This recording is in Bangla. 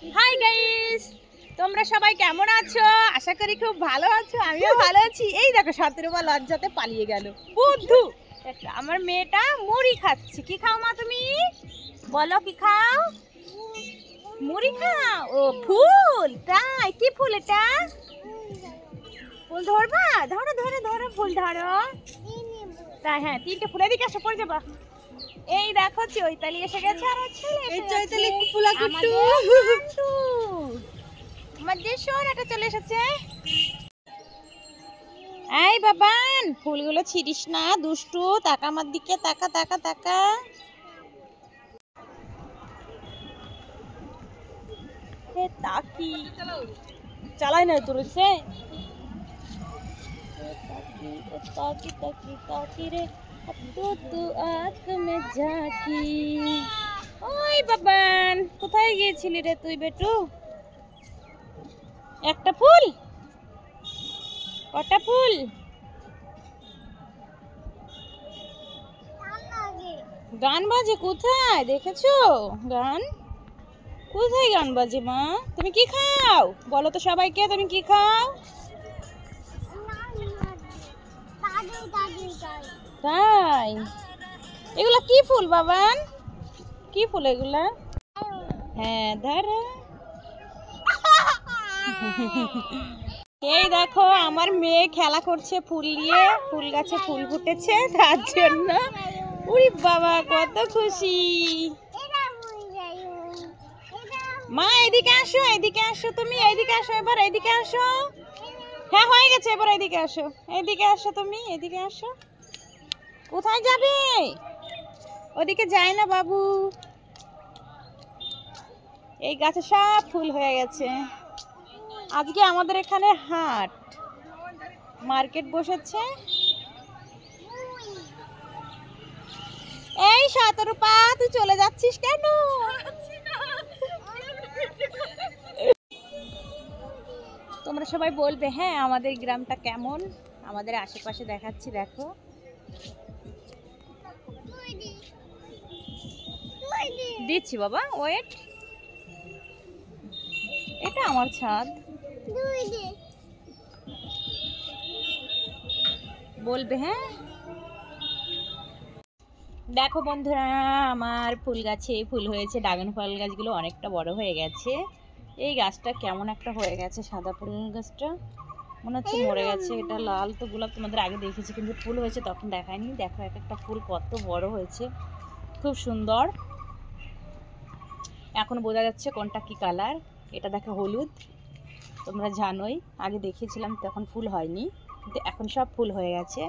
হাই গাইস, তোমরা সবাই কেমন আছো? আশা করি খুব ভালো আছো। আমিও ভালো আছি। এই দেখো শতরূপা লজ্জাতে পালিয়ে গেল। বুদ্ধু, আমার মেয়েটা মুড়ি খাচ্ছে। কি খাও মা তুমি? বলো কি খাও? মুড়ি খাও? ও ফুল, তাই? কি ফুল এটা? ফুল ধরবা? ধরো ধরো ধরো, ফুল ধরো। তাই হ্যাঁ, তিনটে ফুল। এদিকে আসো, পড়ে যাবা। এই দেখো চৈতালি এসে গেছে আর ছেলে এই চৈতালি ফুলা কুট্টু আমাদের সোনাটা চলে এসেছে। এই বাবান, ফুলগুলো ছিড়িস না দুষ্টু। তাকা আমার দিকে, তাকা তাকা তাকা। এ তাকি চালাই না তোর সে ताकी ताकी ताकी ताकी रे अब तू आँख में झाकी। ওই বাবান, কোথায় গিয়েছিলি রে তুই বেটু? একটা ফুল? কটা ফুল? গান বাজে কোথায়? দেখেছো গান? কোথায় গান বাজে মা? তুমি কি খাও বলো তো সবাইকে, তুমি কি খাও? তাই? এগুলা কি ফুল বাবান? কি ফুল এগুলা? হ্যাঁ ধরো। এই দেখো আমার মেয়ে খেলা করছে ফুল নিয়ে। ফুল গাছে ফুল ফুটেছে তার জন্য। উরি বাবা কত খুশি। মা এদিকে আসো, এদিকে আসো, তুমি এইদিকে আসো, এবার এইদিকে আসো। হ্যাঁ হয়ে গেছে, এবার এইদিকে আসো, এইদিকে আসো, তুমি এদিকে আসো। কোথায় যাবে? ওদিকে যায় না বাবু। এই গাছে সব ফুল হয়ে গেছে। আজকে আমাদের এখানে হাট, মার্কেট বসেছে। এই শতরূপা, তুই চলে যাচ্ছিস কেন? তোমরা সবাই বলবে হ্যাঁ আমাদের গ্রামটা কেমন। আমাদের আশেপাশে দেখাচ্ছি, দেখো। দিচ্ছি বাবা, ওয়েট। এটা আমার ছাদ। বলবে হ্যাঁ। দেখো বন্ধুরা, আমার ফুল গাছে ফুল হয়েছে। ড্রাগন ফল গাছগুলো অনেকটা বড় হয়ে গেছে। এই গাছটা কেমন একটা হয়ে গেছে, সাদা ফুল গাছটা মনে হচ্ছে মরে গেছে। এটা লাল তো গোলাপ তোমাদের আগে দেখেছি, কিন্তু ফুল হয়েছে তখন দেখায়নি। দেখো এক একটা ফুল কত বড় হয়েছে, খুব সুন্দর। এখন বোঝা যাচ্ছে কোনটা কি কালার। এটা দেখো হলুদ, তোমরা জানোই। আগে দেখিয়েছিলাম তখন ফুল হয়নি, কিন্তু এখন সব ফুল হয়ে গেছে।